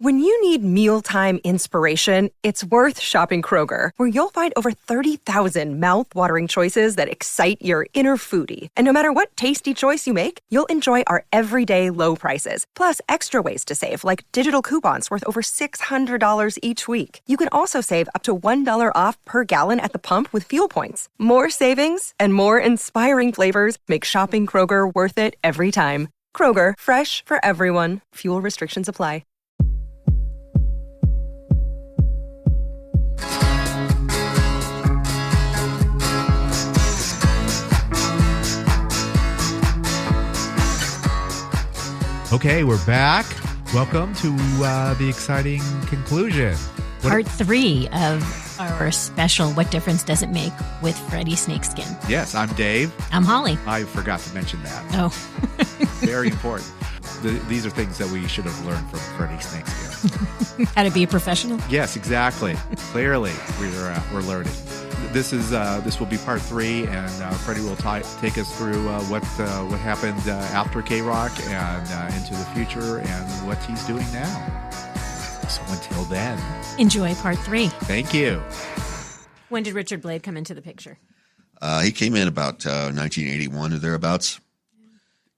When you need mealtime inspiration, it's worth shopping Kroger, where you'll find over 30,000 mouth-watering choices that excite your inner foodie. And no matter what tasty choice you make, you'll enjoy our everyday low prices, plus extra ways to save, like digital coupons worth over $600 each week. You can also save up to $1 off per gallon at the pump with fuel points. More savings and more inspiring flavors make shopping Kroger worth it every time. Kroger, fresh for everyone. Fuel restrictions apply. Okay, we're back. Welcome to the exciting conclusion. Part 3 of our special What Difference Does It Make with Freddy Snakeskin. Yes, I'm Dave. I'm Holly. I forgot to mention that. Oh. Very important. These are things that we should have learned from Freddy Snakeskin. How to be a professional? Yes, exactly. Clearly, we're learning. This will be part 3, and Freddy will take us through what happened after KROQ and into the future and what he's doing now. So until then, enjoy part 3. Thank you. When did Richard Blade come into the picture? He came in about 1981 or thereabouts.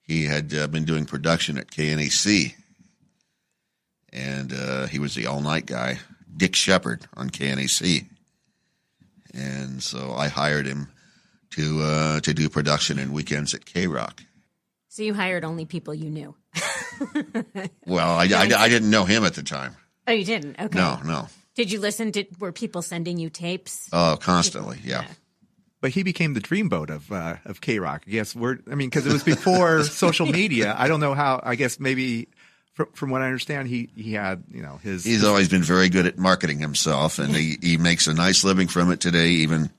He had been doing production at KNAC, and he was the all-night guy, Dick Shepard on KNAC. And so I hired him to do production and weekends at KROQ. So you hired only people you knew? Well, I didn't know him at the time. Oh, you didn't? Okay. No. Did you listen? Were people sending you tapes? Oh, constantly, yeah. But he became the dreamboat of KROQ. Yes, because it was before social media. I don't know how. I guess maybe from what I understand, he had his. He's always been very good at marketing himself, and he makes a nice living from it today. Even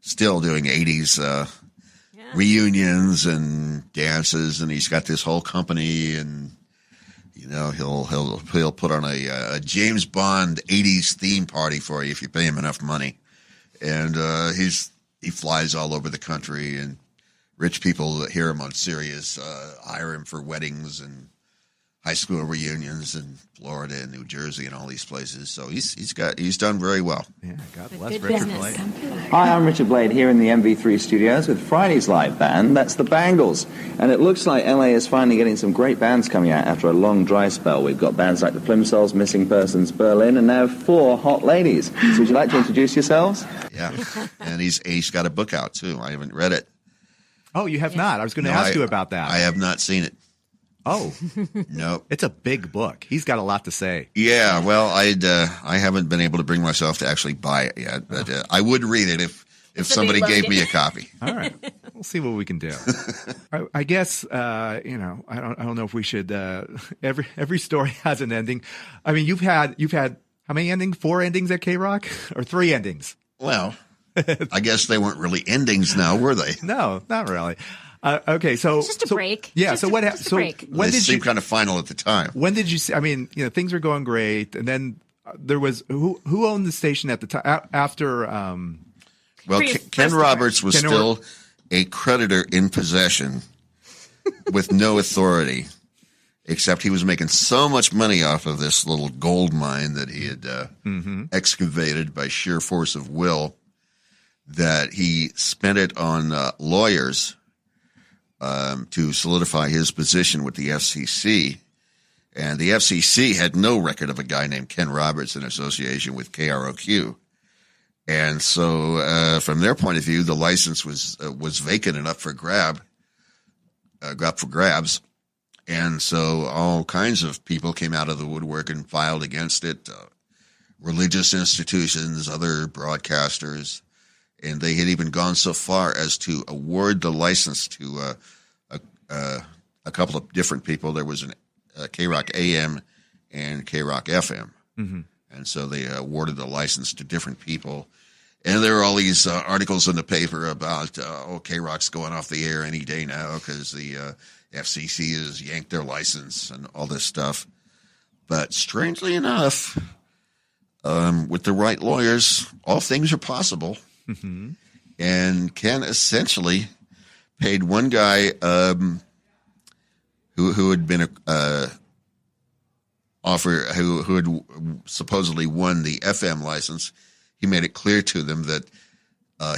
still doing 80s reunions and dances, and he's got this whole company, and he'll put on a James Bond 80s theme party for you if you pay him enough money, and he flies all over the country, and rich people that hear him on Sirius hire him for weddings and high school reunions in Florida and New Jersey and all these places. So he's done very well. Yeah, God bless Richard Blade. Hi, I'm Richard Blade here in the MV3 studios with Friday's live band. That's the Bangles. And it looks like LA is finally getting some great bands coming out after a long dry spell. We've got bands like the Plimsolls, Missing Persons, Berlin, and now 4 hot ladies. So would you like to introduce yourselves? Yeah, and he's got a book out too. I haven't read it. Oh, you have not? I was going to ask you about that. I have not seen it. Oh, no. It's a big book. He's got a lot to say. Yeah, well, I haven't been able to bring myself to actually buy it yet, but I would read it if somebody gave me a copy. All right, we'll see what we can do. I guess I don't know if we should. Every story has an ending. I mean, you've had how many endings? 4 endings at KROQ, or 3 endings? Well, I guess they weren't really endings now, were they? No, not really. Okay, so it's just a break. Yeah. Just so what happened? So when did you kind of final at the time? When did you see? I mean, things were going great, and then there was who owned the station at the time after. Well, Ken Roberts was still a creditor in possession with no authority, except he was making so much money off of this little gold mine that he had excavated by sheer force of will, that he spent it on lawyers to solidify his position with the FCC. And the FCC had no record of a guy named Ken Roberts in association with KROQ. And so from their point of view, the license was vacant and up for grabs. And so all kinds of people came out of the woodwork and filed against it, religious institutions, other broadcasters. And they had even gone so far as to award the license to a couple of different people. There was a KROQ AM and KROQ FM. Mm-hmm. And so they awarded the license to different people. And there were all these articles in the paper about, KROQ's going off the air any day now because the FCC has yanked their license and all this stuff. But strangely enough, with the right lawyers, all things are possible. Mm-hmm. And Ken essentially paid one guy who had been who had supposedly won the FM license, he made it clear to them that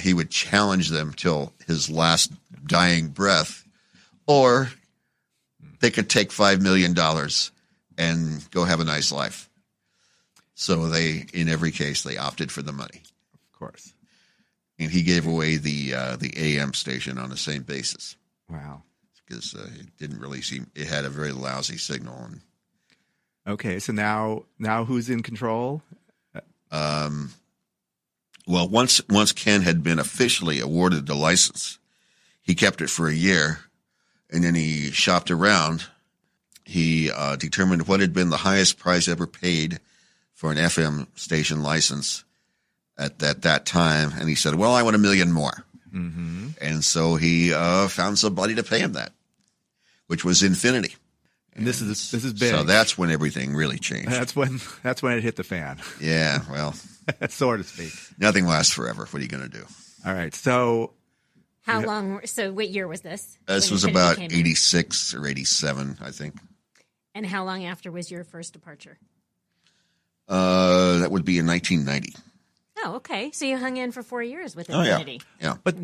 he would challenge them till his last dying breath, or they could take $5 million and go have a nice life. So in every case, they opted for the money. Of course. And he gave away the AM station on the same basis. Wow. Because it didn't really seem, it had a very lousy signal. And, okay, so now who's in control? Well, once Ken had been officially awarded the license, he kept it for a year, and then he shopped around. He determined what had been the highest price ever paid for an FM station license at that time, and he said, well, I want $1 million more. Mm-hmm. And so he found somebody to pay him that, which was Infinity. And this is big. So that's when everything really changed. That's when it hit the fan. Yeah, well, so to speak. Nothing lasts forever. What are you going to do? All right. So how long? So what year was this? This was about 86 or 87, I think. And how long after was your first departure? That would be in 1990. Oh, okay. So you hung in for 4 years with Infinity. Yeah. But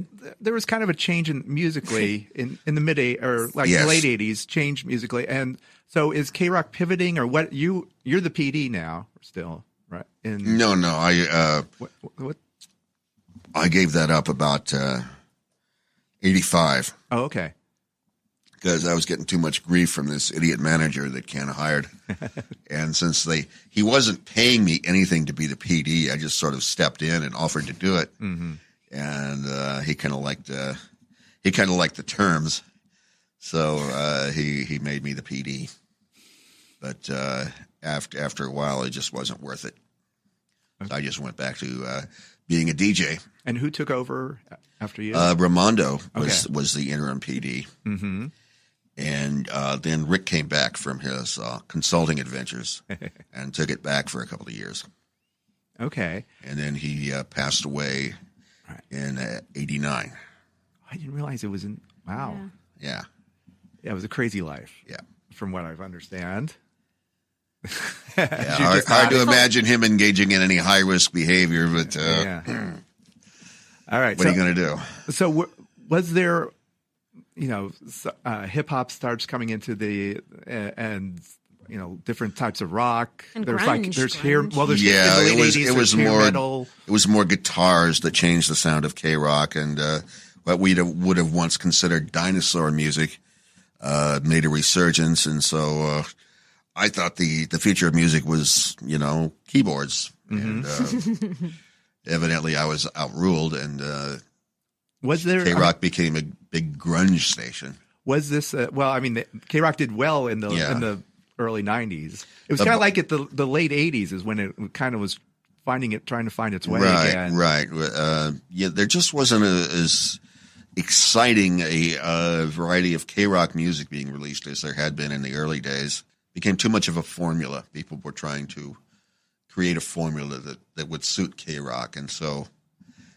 there was kind of a change in musically in the late 80s, change musically. And so is KROQ pivoting, or what? You're the PD now still, right? No. What? I gave that up about 85. Oh, okay. Because I was getting too much grief from this idiot manager that Ken hired. And since he wasn't paying me anything to be the PD, I just sort of stepped in and offered to do it. Mm-hmm. And he kind of liked the terms. So he made me the PD. But after a while, it just wasn't worth it. Okay. So I just went back to being a DJ. And who took over after you? Ramondo was the interim PD. Mm-hmm. And then Rick came back from his consulting adventures and took it back for a couple of years. Okay. And then he passed away in 89. I didn't realize it was in. Wow. Yeah. Yeah, it was a crazy life. Yeah. From what I understand. Hard to imagine him engaging in any high risk behavior, but all right. What are you going to do? So was there, hip hop starts coming into and different types of rock. And there's grunge, there's grunge. here. Well, there's it was more metal. It was more guitars that changed the sound of KROQ, and what we would have once considered dinosaur music made a resurgence, and so I thought the future of music was keyboards, and evidently I was outruled, and was there KROQ became a big grunge station. Was this KROQ did well in the early 90s. It was kind of like at the late 80s is when it kind of was trying to find its way again. Right. There just wasn't as exciting a variety of KROQ music being released as there had been in the early days. It became too much of a formula. People were trying to create a formula that would suit KROQ, and so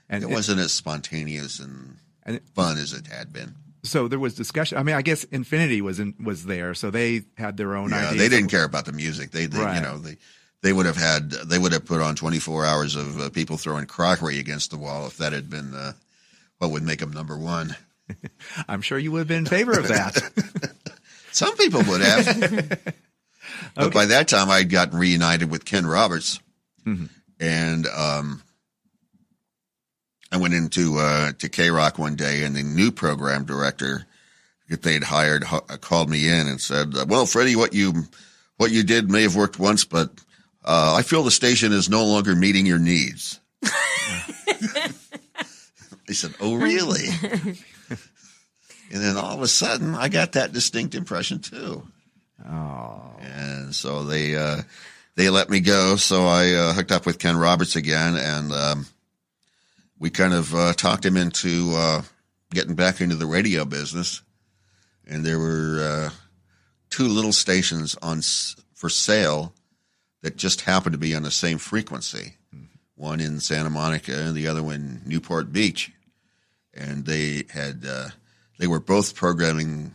it wasn't as spontaneous and fun as it had been. So there was discussion. I mean, I guess Infinity was there, so they had their own ideas. They didn't care about the music. They would have put on 24 hours of people throwing crockery against the wall if that had been what would make them number one. I'm sure you would have been in favor of that. Some people would have. But by that time, I'd gotten reunited with Ken Roberts, and I went into to KROQ one day, and the new program director that they'd hired called me in and said, "Well, Freddie, what you did may have worked once, but I feel the station is no longer meeting your needs." I said, "Oh, really?" And then all of a sudden, I got that distinct impression too. Oh. And so they let me go. So I hooked up with Ken Roberts again, and we kind of talked him into getting back into the radio business. And there were two little stations for sale that just happened to be on the same frequency. One in Santa Monica and the other one in Newport Beach. And they were both programming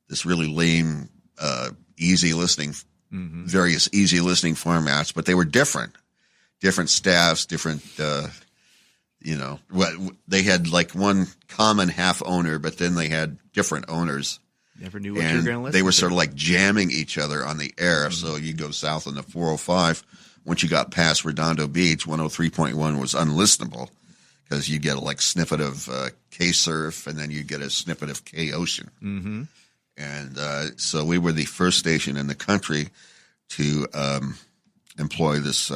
this really lame, easy listening various easy listening formats, but they were different staffs, different, they had like one common half owner, but then they had different owners. Never knew what you were going to listen to. They were sort of like jamming each other on the air. So you go south on the 405. Once you got past Redondo Beach, 103.1 was unlistenable because you get a like snippet of K-Surf and then you get a snippet of K-Ocean. Mm-hmm. And so we were the first station in the country to employ this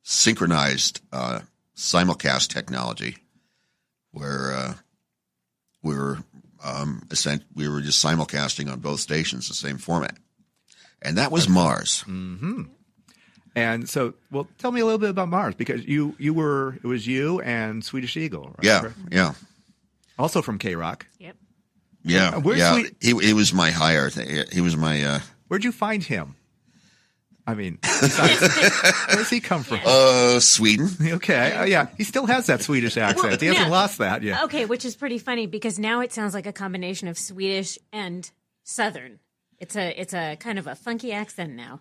synchronized simulcast technology where we were just simulcasting on both stations, the same format. And that was Mars. Mm-hmm. And so, well, tell me a little bit about Mars, because it was you and Swedish Eagle, right? Yeah. Also from KROQ. Yep. Yeah. He was my hire. He was my. Where'd you find him? I mean, where does he come from? Sweden. Okay. Yeah. He still has that Swedish accent. He hasn't lost that yet. Okay, which is pretty funny because now it sounds like a combination of Swedish and Southern. It's a kind of a funky accent now.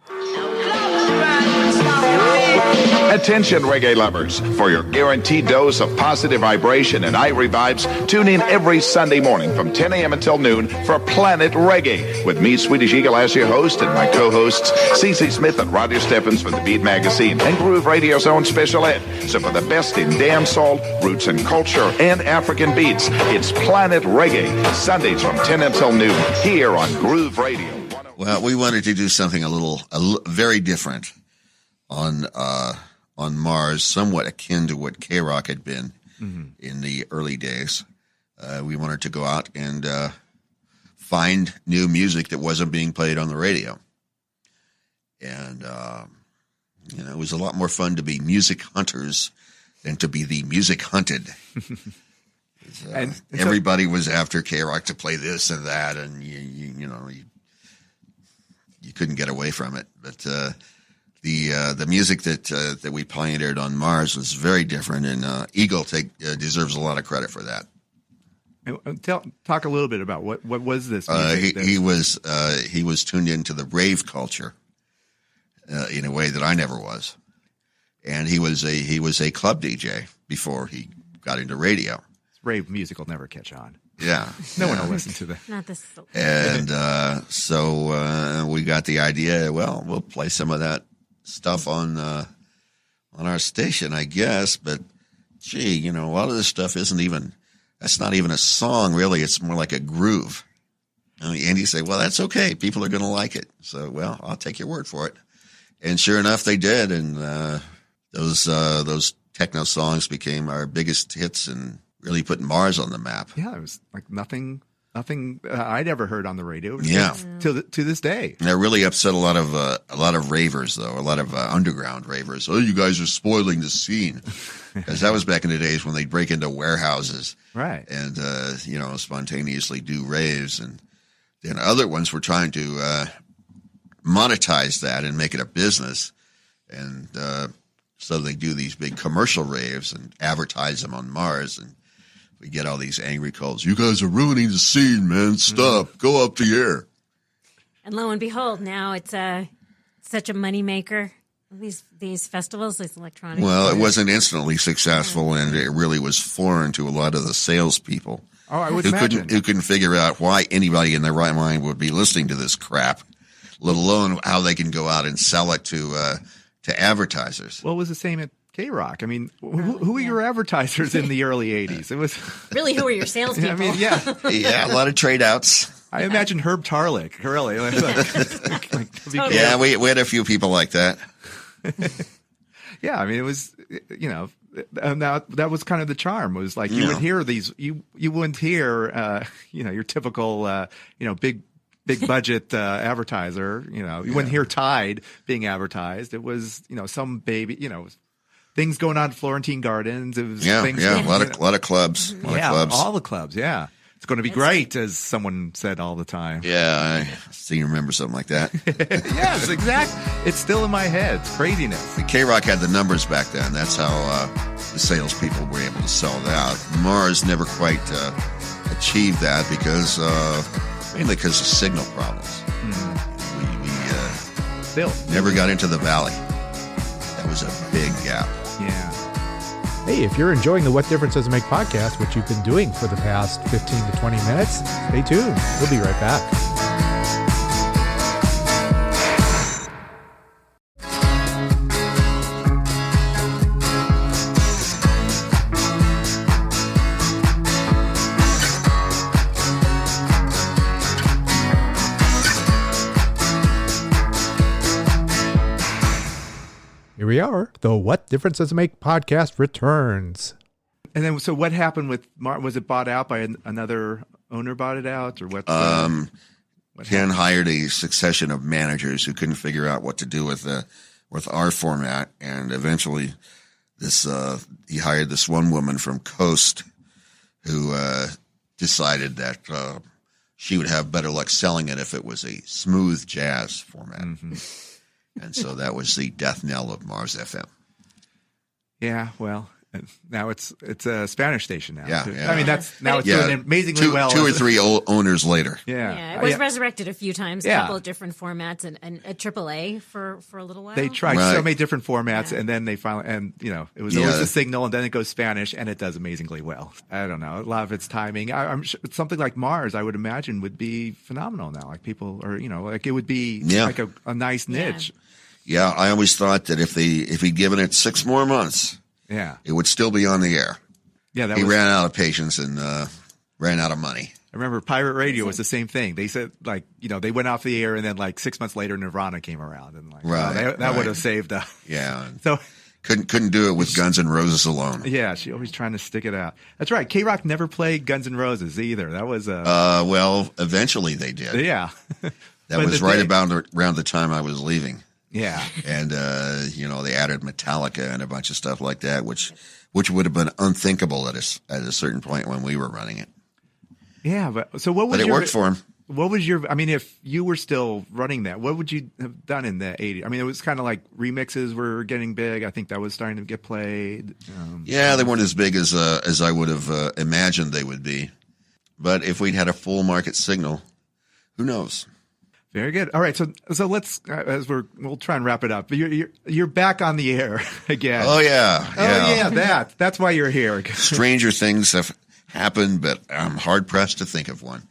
Attention, reggae lovers. For your guaranteed dose of positive vibration and irie vibes, tune in every Sunday morning from 10 a.m. until noon for Planet Reggae with me, Swedish Eagle, as your host, and my co-hosts, Cece Smith and Roger Stephens from the Beat Magazine and Groove Radio's own Special Ed. So for the best in dancehall, roots and culture, and African beats, it's Planet Reggae, Sundays from 10 until noon, here on Groove Radio. Well, we wanted to do something a little very different on Mars, somewhat akin to what KROQ had been in the early days. We wanted to go out and find new music that wasn't being played on the radio. And, it was a lot more fun to be music hunters than to be the music hunted. And everybody was after KROQ to play this and that, and you couldn't get away from it. But the music that we pioneered on Mars was very different, and Eagle deserves a lot of credit for that. Talk a little bit about what was this music? He was tuned into the rave culture in a way that I never was, and he was a club DJ before he got into radio. Rave music will never catch on. Yeah. No one will listen to that. Not this. And so we got the idea, well, we'll play some of that stuff on our station, I guess. But, gee, a lot of this stuff that's not even a song, really. It's more like a groove. And you say, well, that's okay. People are going to like it. So, well, I'll take your word for it. And sure enough, they did. And those techno songs became our biggest hits and really put Mars on the map. Yeah, it was like nothing I'd ever heard on the radio. Yeah, to this day. And that really upset a lot of ravers, though, a lot of underground ravers. Oh, you guys are spoiling the scene, because that was back in the days when they'd break into warehouses, right? And spontaneously do raves, and then other ones were trying to monetize that and make it a business, and so they do these big commercial raves and advertise them on Mars, and we get all these angry calls. You guys are ruining the scene, man. Stop. Go up the air. And lo and behold, now it's such a moneymaker. These festivals, these electronic. Well, it wasn't instantly successful, and it really was foreign to a lot of the salespeople. Oh, I would imagine. Who couldn't figure out why anybody in their right mind would be listening to this crap, let alone how they can go out and sell it to advertisers. Well, it was the same at KROQ. I mean, who were your advertisers in the early 80s? It was really, who were your salespeople? I mean, yeah, a lot of trade outs. I imagine Herb Tarlick, really. Yeah, we had a few people like that. Yeah, I mean, it was, and that was kind of the charm. It was like you would hear these, you wouldn't hear, your typical, big budget advertiser. You wouldn't hear Tide being advertised. It was, some baby, things going on at Florentine Gardens. It was a lot of clubs. All the clubs. Yeah, it's going to be great, as someone said all the time. Yeah, I seem to remember something like that. Yes, exactly. It's still in my head. It's craziness. KROQ had the numbers back then. That's how the salespeople were able to sell it out. Mars never quite achieved that mainly because of signal problems. still. Never got into the valley. That was a big gap. Yeah. Hey, if you're enjoying the What Difference Does It Make podcast, which you've been doing for the past 15 to 20 minutes, stay tuned. We'll be right back. Here we are. The What Difference Does It Make podcast returns. And then, so what happened with was it bought out by another owner? Bought it out, or what? Ken hired a succession of managers who couldn't figure out what to do with our format, and eventually, he hired this one woman from Coast who decided that she would have better luck selling it if it was a smooth jazz format. Mm-hmm. And so that was the death knell of Mars FM. Yeah, well, now it's a Spanish station now. Yeah. I mean, it's doing amazingly well. Two or three owners later. Yeah, it was resurrected a few times, a couple of different formats, and a AAA for a little while. They tried so many different formats, and then they finally, it was always the signal, and then it goes Spanish, and it does amazingly well. I don't know, a lot of it's timing. I'm sure something like Mars, I would imagine, would be phenomenal now. Like people, or like it would be like a nice niche. Yeah, I always thought that if he'd given it 6 more months, it would still be on the air. Yeah, he ran out of patience and ran out of money. I remember Pirate Radio was the same thing. They said they went off the air, and then 6 months later, Nirvana came around, and that would have saved. Yeah. So couldn't do it with Guns N' Roses alone. Yeah, she always trying to stick it out. That's right. KROQ never played Guns N' Roses either. That was well, eventually they did. Yeah. That was right around the time I was leaving. Yeah. And, they added Metallica and a bunch of stuff like that, which would have been unthinkable at a certain point when we were running it. Yeah. But it worked for him. What was if you were still running that, what would you have done in the 80s? I mean, it was kind of like remixes were getting big. I think that was starting to get played. They weren't as big as I would have imagined they would be. But if we'd had a full market signal, who knows? Very good. All right, so let's we'll try and wrap it up. You're back on the air again. Oh yeah. That's why you're here. Stranger things have happened, but I'm hard pressed to think of one.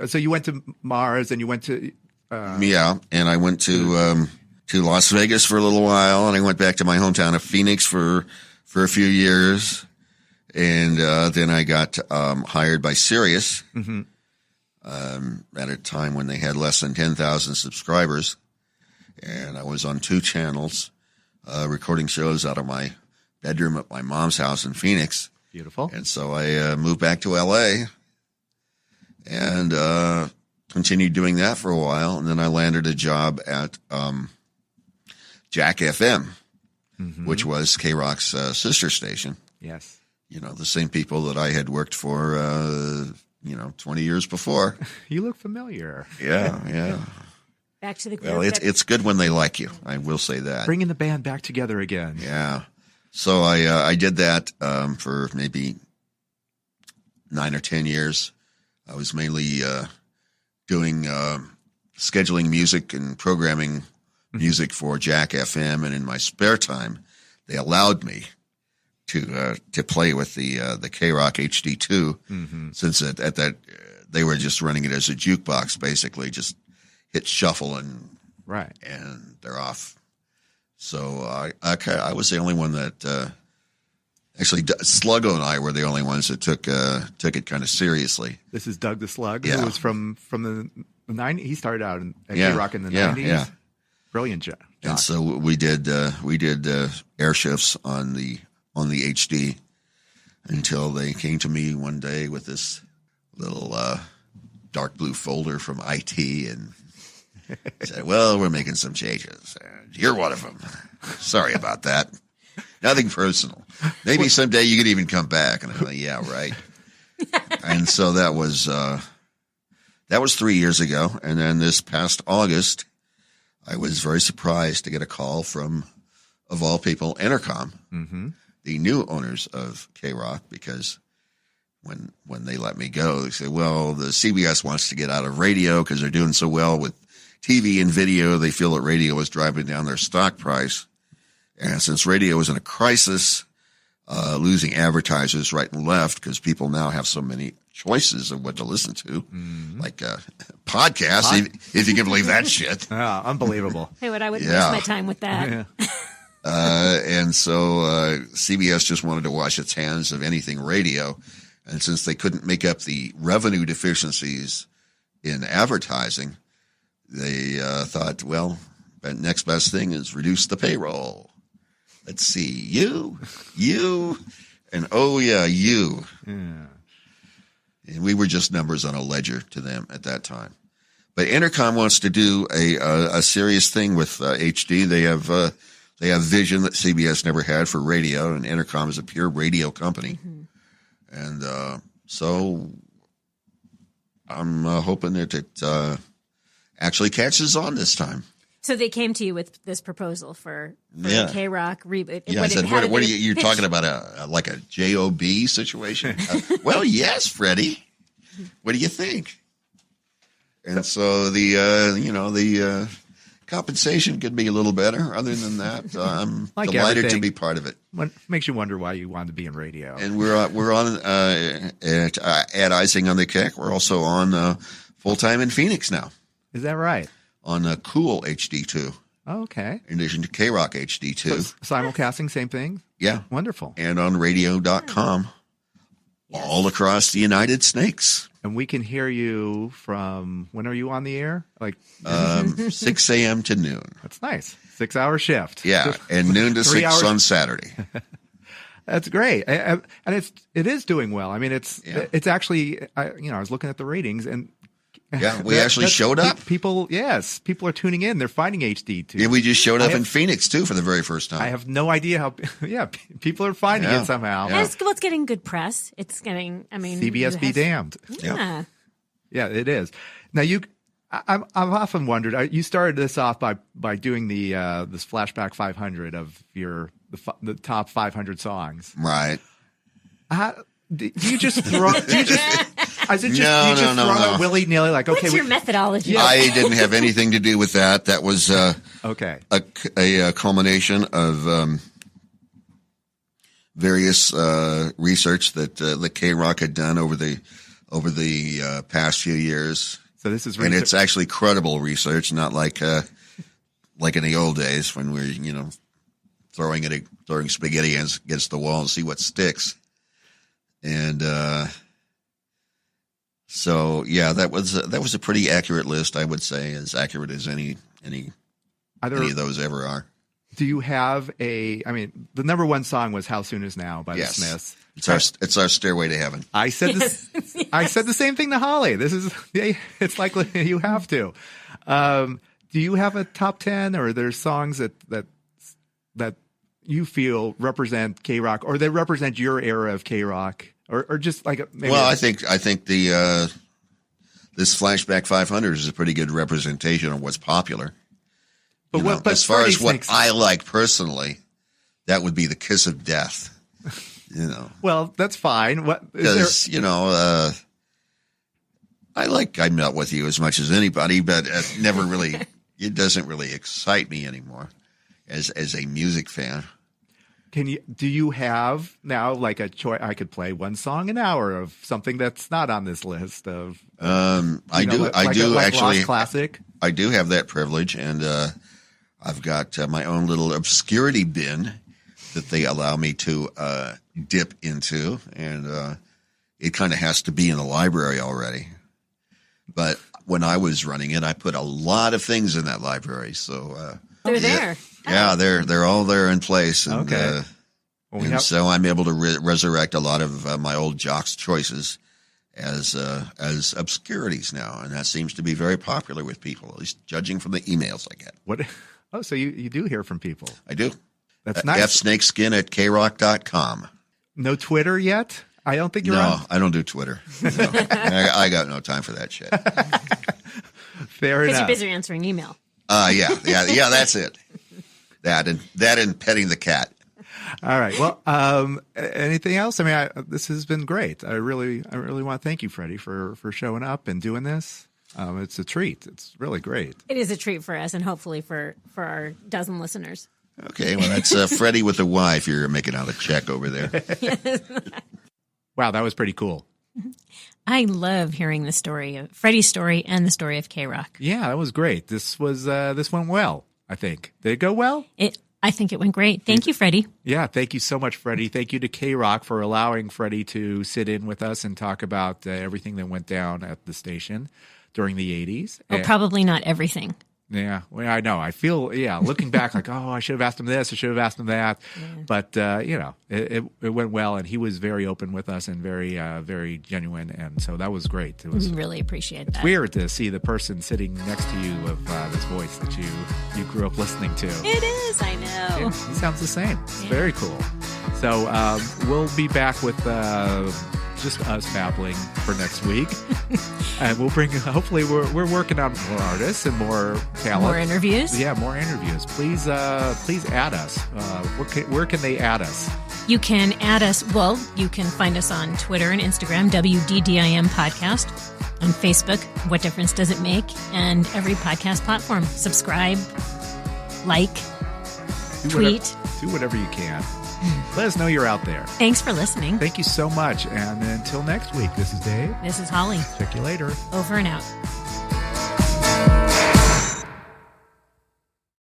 So you went to Mars, and you went to and I went to Las Vegas for a little while, and I went back to my hometown of Phoenix for a few years, and then I got hired by Sirius. Mm-hmm. At a time when they had less than 10,000 subscribers, and I was on 2 channels, recording shows out of my bedroom at my mom's house in Phoenix. Beautiful. And so I moved back to LA and continued doing that for a while, and then I landed a job at Jack FM, mm-hmm. which was KROQ's sister station. Yes. The same people that I had worked for 20 years before. You look familiar. Yeah. Back to the group. Well, it's good when they like you. I will say that. Bringing the band back together again. Yeah. So I did that for maybe 9 or 10 years. I was mainly doing scheduling music and programming music for Jack FM, and in my spare time, they allowed me to play with the KROQ HD2, mm-hmm. since at that they were just running it as a jukebox, basically just hit shuffle and they're off. So I was the only one that actually Sluggo and I were the only ones that took it kind of seriously. This is Doug the Slug, who was from the 90s. He started out at KROQ in the 90s. Yeah. Brilliant job. And so we did air shifts on the HD until they came to me one day with this little dark blue folder from IT and said, well, we're making some changes. You're one of them. Sorry about that. Nothing personal. Maybe someday you could even come back. And I'm like, yeah, right. And so that was 3 years ago. And then this past August, I was very surprised to get a call from, of all people, Entercom. Mm-hmm. The new owners of KROQ, because when they let me go, they said, well, the CBS wants to get out of radio because they're doing so well with TV and video, they feel that radio is driving down their stock price. And since radio is in a crisis, losing advertisers right and left because people now have so many choices of what to listen to, like podcasts, if you can believe that shit. Oh, unbelievable. Hey, I wouldn't waste my time with that. Yeah. And so CBS just wanted to wash its hands of anything radio. And since they couldn't make up the revenue deficiencies in advertising, they thought, well, the next best thing is reduce the payroll. Let's see, you, and oh yeah, you. Yeah. And we were just numbers on a ledger to them at that time. But Intercom wants to do a serious thing with HD. They have vision that CBS never had for radio, and Intercom is a pure radio company. And so I'm hoping that it actually catches on this time. So they came to you with this proposal for a KROQ reboot. Yeah, I said, what are you're talking about? Like a JOB situation? Well, yes, Freddie. What do you think? And so the compensation could be a little better. Other than that, I'm like delighted to be part of it. What makes you wonder why you wanted to be in radio? And we're on at Icing on the Cake. We're also on full time in Phoenix now. Is that right? On Cool HD2. Oh, okay. In addition to KROQ HD2. So simulcasting, same thing? Yeah. Wonderful. And on radio.com all across the United States. And we can hear you from, when are you on the air? Like 6 a.m. to noon. That's nice. 6-hour shift. Yeah. And noon to 6 hours on Saturday. That's great. And it is doing well. I mean, it's actually, I was looking at the ratings and yeah, we actually showed up. People are tuning in. They're finding HD too. Yeah, we just showed up in Phoenix too for the very first time. I have no idea how. Yeah, people are finding it somehow. Yeah. It's getting good press. It's getting. I mean, CBS be damned. Yeah, it is. Now I've often wondered. You started this off by doing the this flashback 500 of the top 500 songs. Right. Do you just throw? Do you just throw it willy nilly? Like, okay, what's your methodology? I didn't have anything to do with that. That was okay. A culmination of various research that the KROQ had done over the past few years. So this is and it's actually credible research, not like in the old days when we're throwing spaghetti against the wall and see what sticks. And so yeah, that was a pretty accurate list, I would say, as accurate as any of those ever are. Do you have the number one song was "How Soon Is Now" by the Smiths. It's our Stairway to Heaven. I said this. Yes. I said the same thing to Holly. It's like you have to. Do you have a top 10, or are there songs that you feel represent KROQ, or they represent your era of KROQ, or just like maybe? Well, I think the this Flashback 500 is a pretty good representation of what's popular. But as far as what I like personally, that would be the Kiss of Death. Well, that's fine. Because I'm Not With You as much as anybody, but it doesn't really excite me anymore as a music fan. Do you have now like a choice? I could play one song an hour of something that's not on this list of. I do actually Lost Classic. I do have that privilege, and I've got my own little obscurity bin that they allow me to dip into, and it kind of has to be in the library already. But when I was running it, I put a lot of things in that library, so they're there. Yeah, they're all there in place, and okay. So I'm able to resurrect a lot of my old Jock's choices as obscurities now, and that seems to be very popular with people, at least judging from the emails I get. What? Oh, so you do hear from people? I do. That's nice. FSnakeskin@KROQ.com. No Twitter yet? I don't think you're on. No, I don't do Twitter. No. I got no time for that shit. Fair enough. Because you're busy answering email. Yeah, that's it. That and petting the cat. All right. Well, anything else? I mean, this has been great. I really want to thank you, Freddie, for showing up and doing this. It's a treat. It's really great. It is a treat for us and hopefully for our dozen listeners. Okay, well, that's Freddy with a Y if you're making out a check over there. Wow, that was pretty cool. I love hearing the story of Freddy's story and the story of KROQ. Yeah, that was great. This went well, I think. Did it go well? I think it went great. Thank you, Freddy. Yeah, thank you so much, Freddy. Thank you to KROQ for allowing Freddy to sit in with us and talk about everything that went down at the station during the 80s. Well, probably not everything. Yeah, well, I know. I feel, looking back, like, oh, I should have asked him this, I should have asked him that. Yeah. But, it went well, and he was very open with us and very, very genuine, and so that was great. It was really appreciate that. It's weird to see the person sitting next to you of this voice that you grew up listening to. It is, I know. Yeah, he sounds the same. It's very cool. So we'll be back with just us babbling for next week. And we'll bring, hopefully we're working on more artists and more talent. More interviews? Yeah, more interviews. Please add us. Where can they add us? You can add us, you can find us on Twitter and Instagram, WDDIM Podcast. On Facebook, What Difference Does It Make? And every podcast platform. Subscribe, like, tweet. Do whatever you can. Let us know you're out there. Thanks for listening. Thank you so much. And until next week, this is Dave. This is Holly. Check you later. Over and out.